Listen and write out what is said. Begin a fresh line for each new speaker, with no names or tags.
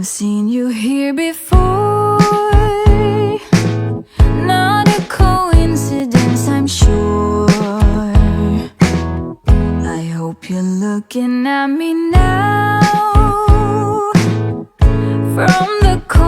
have seen you here before. Not a coincidence, I'm sure. I hope you're looking at me now from the corner